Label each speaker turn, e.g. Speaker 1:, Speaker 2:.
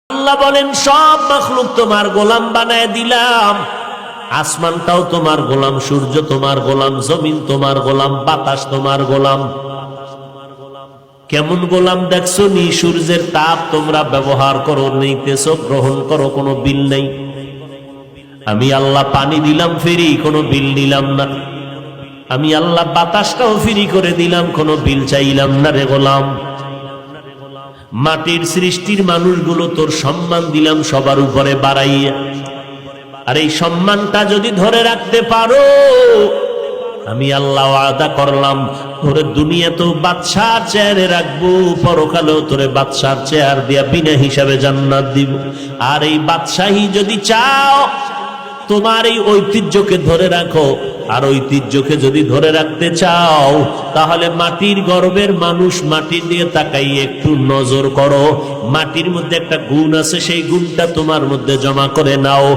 Speaker 1: আল্লাহ বলেন সব মাখলুক তোমার গোলাম বানায় দিলাম। আসমানটাও তোমার গোলাম, সূর্য তোমার গোলাম, জমিন তোমার গোলাম, বাতাস তোমার গোলাম। কেমন গোলাম দেখছো নি? সূর্যের তাপ তোমরা ব্যবহার করো, নিতেছো, গ্রহণ করো, কোনো বিল নেই। আমি আল্লাহ পানি দিলাম ফ্রি, কোনো বিল নিলাম না। আমি আল্লাহ বাতাসটাও ফ্রি করে দিলাম, কোনো বিল চাইলাম না রে গোলাম। মাটির সৃষ্টির মানুষগুলো তোর সম্মান দিলাম সবার উপরে বাড়াইয়া, আর এই সম্মানটা যদি ধরে রাখতে পারো, আমি আল্লাহ ওয়াদা করলাম তোরে দুনিয়াতেও বাদশার চেয়ারে রাখবো, পরকালেও তোরে বাদশার চেয়ার দিয়া বিনা হিসাবে জান্নাত দিব। আর এই বাদশাহী যদি চাও, তোমার এই ঐতিহ্যকে ধরে রাখো, আর ঐতিহ্যকে যদি ধরে রাখতে চাও, তাহলে মাটির গর্ভের মানুষ, মাটির দিয়ে তাকাই একটু নজর করো। মাটির মধ্যে একটা গুণ আছে, সেই গুণটা তোমার মধ্যে জমা করে নাও।